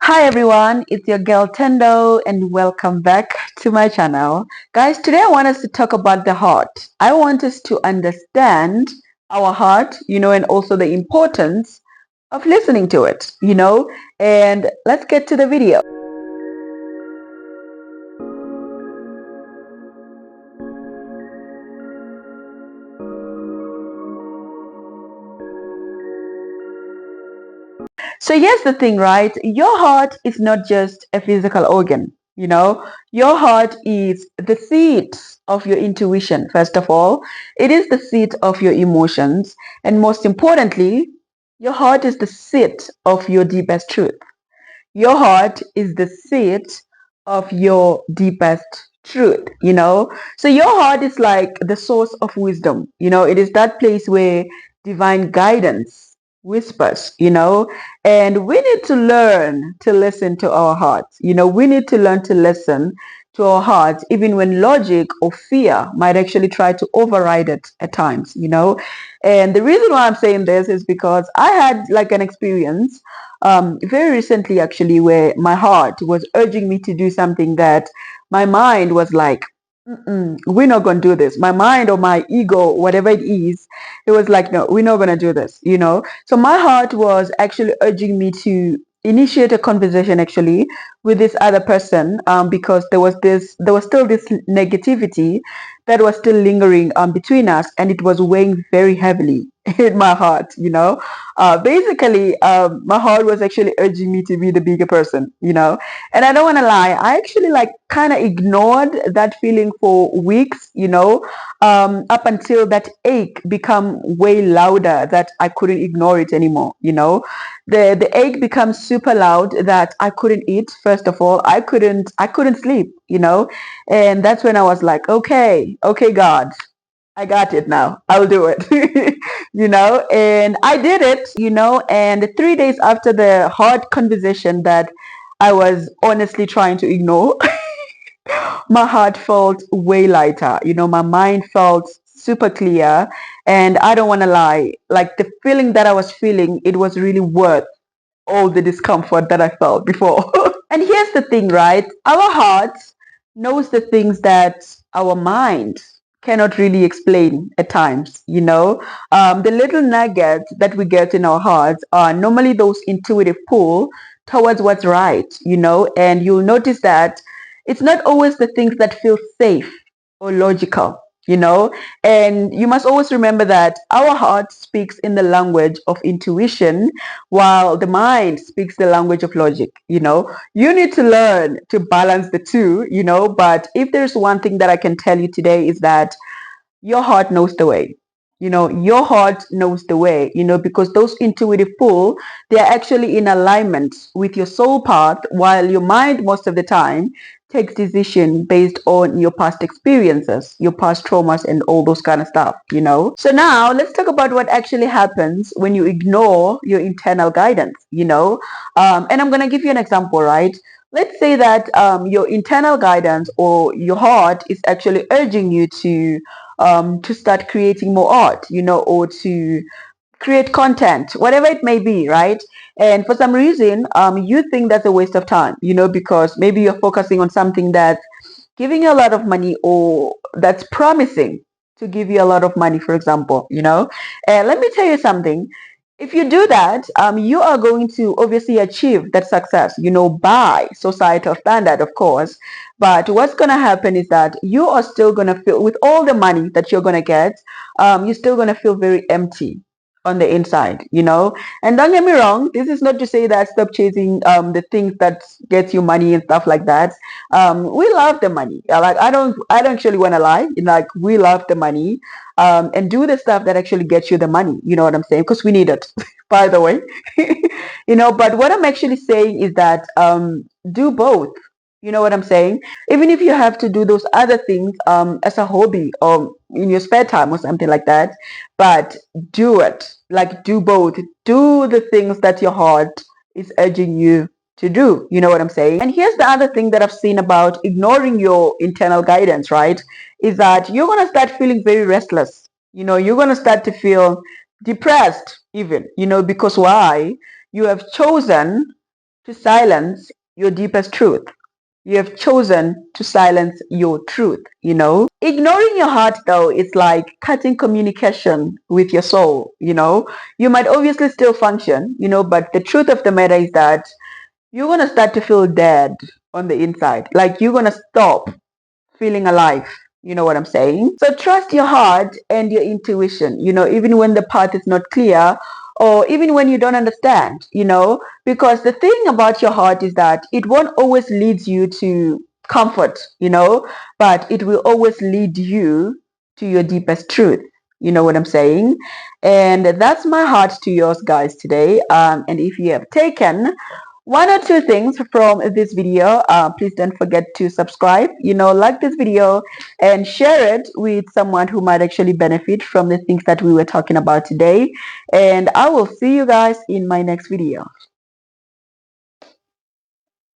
Hi everyone, it's your girl Tendo and welcome back to my channel. Guys, today I want us to talk about the heart. I want us to understand our heart, and also the importance of listening to it. And let's get to the video. So here's the thing, right? Your heart is not just a physical organ. Your heart is the seat of your intuition, first of all. It is the seat of your emotions. And most importantly, your heart is the seat of your deepest truth. Your heart is the seat of your deepest truth. So your heart is like the source of wisdom. It is that place where divine guidance whispers. And we need to learn to listen to our hearts. We need to learn to listen to our hearts, even when logic or fear might actually try to override it at times. And the reason why I'm saying this is because I had like an experience very recently actually where my heart was urging me to do something that my mind was like, we're not going to do this. My mind or my ego, whatever it is, it was like, no, we're not going to do this. So my heart was actually urging me to initiate a conversation actually with this other person, because there was still this negativity that was still lingering between us, and it was weighing very heavily in my heart. Basically, my heart was actually urging me to be the bigger person. And I don't want to lie, I actually like kind of ignored that feeling for weeks, up until that ache become way louder that I couldn't ignore it anymore. The ache becomes super loud that I couldn't eat. First of all, I couldn't sleep. And that's when I was like, okay, God, I got it now. I'll do it. And I did it. And 3 days after the hard conversation that I was honestly trying to ignore, my heart felt way lighter. My mind felt super clear. And I don't want to lie, like the feeling that I was feeling, it was really worth all the discomfort that I felt before. And here's the thing, right? Our heart knows the things that our mind cannot really explain at times. The little nuggets that we get in our hearts are normally those intuitive pull towards what's right. And you'll notice that it's not always the things that feel safe or logical. And you must always remember that our heart speaks in the language of intuition while the mind speaks the language of logic. You need to learn to balance the two. But if there's one thing that I can tell you today is that your heart knows the way. Your heart knows the way, because those intuitive pull, they're actually in alignment with your soul path, while your mind most of the time takes decision based on your past experiences, your past traumas and all those kind of stuff. So now let's talk about what actually happens when you ignore your internal guidance. And I'm going to give you an example, right? Let's say that your internal guidance or your heart is actually urging you to start creating more art, or to create content, whatever it may be, right? And for some reason, you think that's a waste of time, because maybe you're focusing on something that's giving you a lot of money or that's promising to give you a lot of money, for example. And let me tell you something. If you do that, you are going to obviously achieve that success, by societal standard, of course. But what's going to happen is that you are still going to feel, with all the money that you're going to get, you're still going to feel very empty on the inside. And don't get me wrong, this is not to say that stop chasing the things that gets you money and stuff like that. We love the money. Like I don't actually want to lie. Like we love the money, and do the stuff that actually gets you the money. You know what I'm saying? Because we need it, by the way. But what I'm actually saying is that do both. You know what I'm saying? Even if you have to do those other things as a hobby or in your spare time or something like that, but do it. Like do both. Do the things that your heart is urging you to do. You know what I'm saying? And here's the other thing that I've seen about ignoring your internal guidance, right? Is that you're going to start feeling very restless. You're going to start to feel depressed even, because why? You have chosen to silence your deepest truth. You have chosen to silence your truth. Ignoring your heart, though, is like cutting communication with your soul. You might obviously still function, but the truth of the matter is that you're going to start to feel dead on the inside. Like you're going to stop feeling alive. You know what I'm saying? So trust your heart and your intuition, even when the path is not clear or even when you don't understand, because the thing about your heart is that it won't always lead you to comfort, but it will always lead you to your deepest truth. You know what I'm saying? And that's my heart to yours, guys, today. And if you have taken one or two things from this video, please don't forget to subscribe, like this video and share it with someone who might actually benefit from the things that we were talking about today. And I will see you guys in my next video.